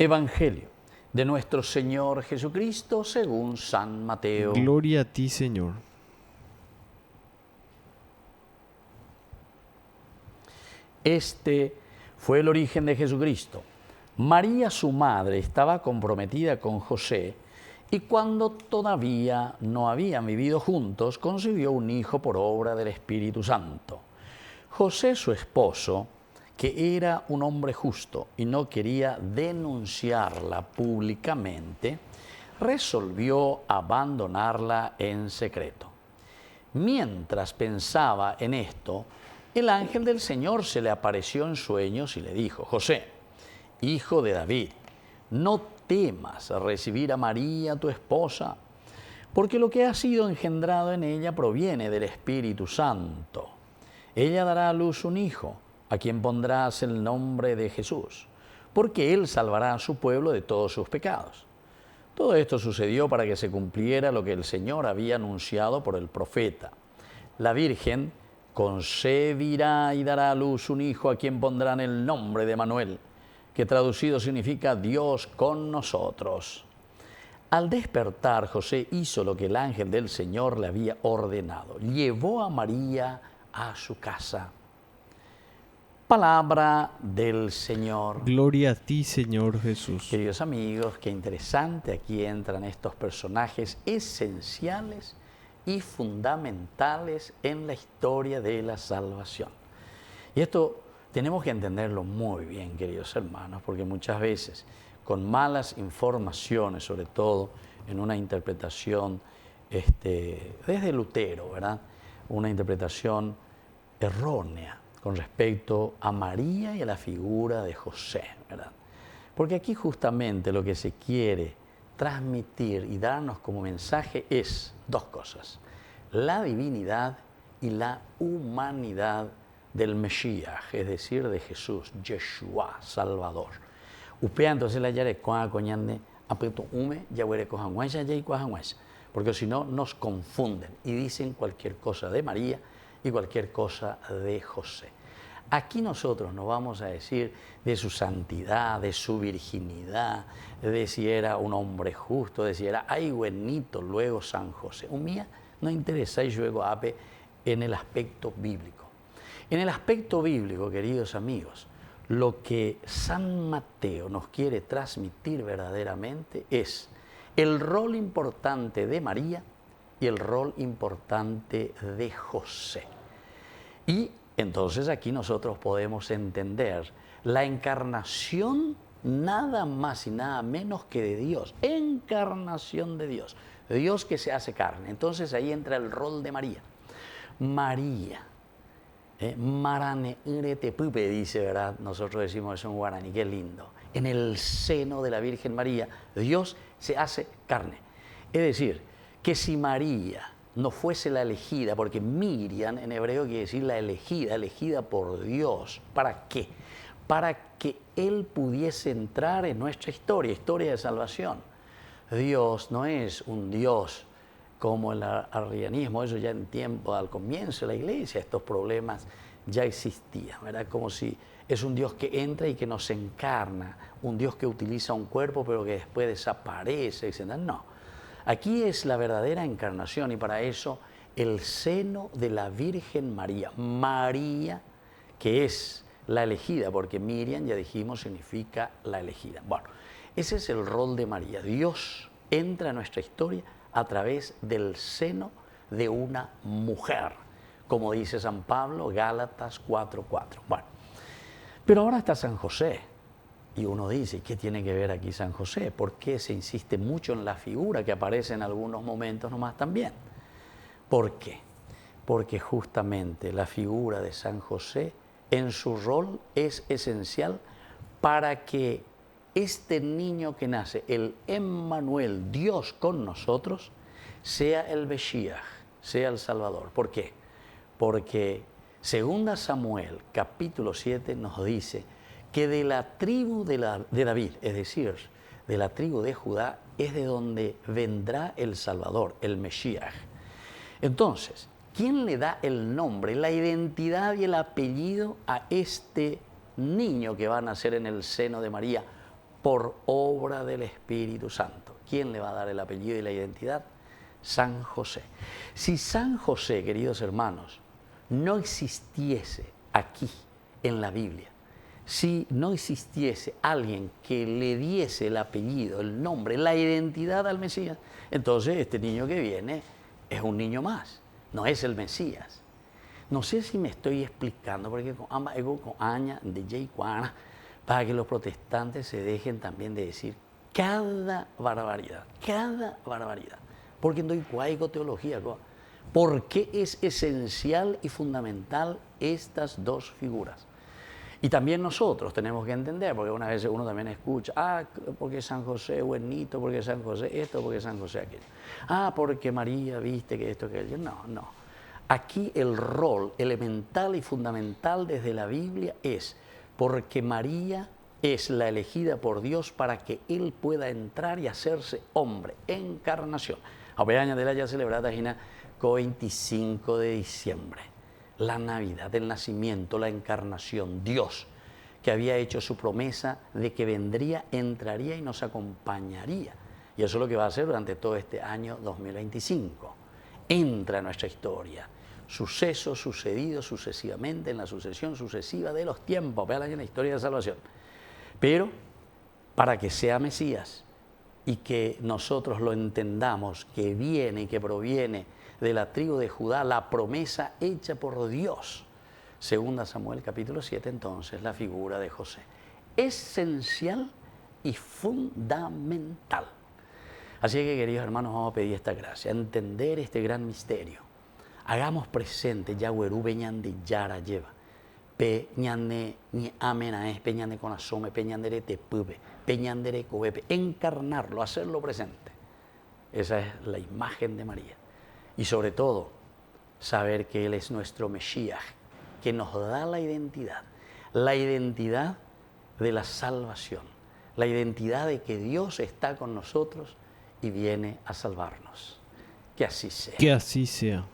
Evangelio de nuestro Señor Jesucristo según San Mateo. Gloria a ti, Señor. Este fue el origen de Jesucristo. María, su madre, estaba comprometida con José y cuando todavía no habían vivido juntos, concibió un hijo por obra del Espíritu Santo. José, su esposo, que era un hombre justo y no quería denunciarla públicamente, resolvió abandonarla en secreto. Mientras pensaba en esto, el ángel del Señor se le apareció en sueños y le dijo: José, hijo de David, no temas recibir a María, tu esposa, porque lo que ha sido engendrado en ella proviene del Espíritu Santo. Ella dará a luz un hijo, a quien pondrás el nombre de Jesús, porque él salvará a su pueblo de todos sus pecados. Todo esto sucedió para que se cumpliera lo que el Señor había anunciado por el profeta. La Virgen concebirá y dará a luz un hijo a quien pondrán el nombre de Manuel, que traducido significa Dios con nosotros. Al despertar, José hizo lo que el ángel del Señor le había ordenado. Llevó a María a su casa. Palabra del Señor. Gloria a ti, Señor Jesús. Queridos amigos, qué interesante, aquí entran estos personajes esenciales y fundamentales en la historia de la salvación. Y esto tenemos que entenderlo muy bien, queridos hermanos, porque muchas veces con malas informaciones, sobre todo en una interpretación desde Lutero, ¿verdad? Una interpretación errónea con respecto a María y a la figura de José, ¿verdad? Porque aquí justamente lo que se quiere transmitir y darnos como mensaje es dos cosas: la divinidad y la humanidad del Mesías, es decir, de Jesús, Yeshua, Salvador. Upea entonces la yare coa coñande apeto ume yahuere cojanguaya y cojanguaya, porque si no nos confunden y dicen cualquier cosa de María y cualquier cosa de José. Aquí nosotros no vamos a decir de su santidad, de su virginidad, de si era un hombre justo, de si era ay buenito luego San José. Un mía no interesa y luego ape en el aspecto bíblico. En el aspecto bíblico, queridos amigos, lo que San Mateo nos quiere transmitir verdaderamente es el rol importante de María y el rol importante de José. Y entonces aquí nosotros podemos entender la encarnación nada más y nada menos que de Dios, encarnación de Dios, Dios que se hace carne. Entonces ahí entra el rol de María. María, Marane Urete Pupe, dice, ¿verdad? Nosotros decimos eso en guaraní, qué lindo. En el seno de la Virgen María, Dios se hace carne. Es decir, que si María no fuese la elegida, porque Miriam en hebreo quiere decir la elegida, elegida por Dios. ¿Para qué? Para que Él pudiese entrar en nuestra historia, historia de salvación. Dios no es un Dios como el arrianismo, eso ya en tiempo, al comienzo de la iglesia, estos problemas ya existían, ¿verdad? Como si es un Dios que entra y que nos encarna, un Dios que utiliza un cuerpo pero que después desaparece, etc. No. Aquí es la verdadera encarnación y para eso el seno de la Virgen María. María, que es la elegida, porque Miriam, ya dijimos, significa la elegida. Bueno, ese es el rol de María. Dios entra en nuestra historia a través del seno de una mujer, como dice San Pablo, Gálatas 4:4. Bueno, pero ahora está San José. Y uno dice, ¿qué tiene que ver aquí San José? ¿Por qué se insiste mucho en la figura que aparece en algunos momentos nomás también? ¿Por qué? Porque justamente la figura de San José en su rol es esencial para que este niño que nace, el Emmanuel, Dios con nosotros, sea el Mesías, sea el Salvador. ¿Por qué? Porque segunda Samuel, capítulo 7, nos dice que de la tribu de David, es decir, de la tribu de Judá, es de donde vendrá el Salvador, el Mesías. Entonces, ¿quién le da el nombre, la identidad y el apellido a este niño que va a nacer en el seno de María por obra del Espíritu Santo. ¿Quién le va a dar el apellido y la identidad? San José. Si San José, queridos hermanos, no existiese aquí en la Biblia, si no existiese alguien que le diese el apellido, el nombre, la identidad al Mesías, entonces este niño que viene es un niño más, no es el Mesías. No sé si me estoy explicando, porque con aña de Jay Juana, para que los protestantes se dejen también de decir cada barbaridad, porque no hay cuaico teología. ¿Por qué es esencial y fundamental estas dos figuras? Y también nosotros tenemos que entender, porque una vez uno también escucha, porque San José buenito, porque San José esto, porque San José aquello. Porque María, viste que esto, que aquello. No. Aquí el rol elemental y fundamental desde la Biblia es porque María es la elegida por Dios para que Él pueda entrar y hacerse hombre, encarnación. A año de la ya celebrada el 25 de diciembre. La Navidad, el nacimiento, la encarnación, Dios, que había hecho su promesa de que vendría, entraría y nos acompañaría. Y eso es lo que va a hacer durante todo este año 2025. Entra en nuestra historia, suceso sucedido sucesivamente en la sucesión sucesiva de los tiempos. Vean en la historia de salvación. Pero para que sea Mesías y que nosotros lo entendamos, que viene y que proviene de la tribu de Judá, la promesa hecha por Dios. Segunda Samuel capítulo 7, entonces, la figura de José. Esencial y fundamental. Así que, queridos hermanos, vamos a pedir esta gracia, entender este gran misterio. Hagamos presente Yahuerú Beñan de Yara lleva. Peñane ni amenaes, peñane con asome, peñandere te pube, peñandere cobepe, encarnarlo, hacerlo presente. Esa es la imagen de María. Y sobre todo, saber que Él es nuestro Mesías, que nos da la identidad de la salvación, la identidad de que Dios está con nosotros y viene a salvarnos. Que así sea. Que así sea.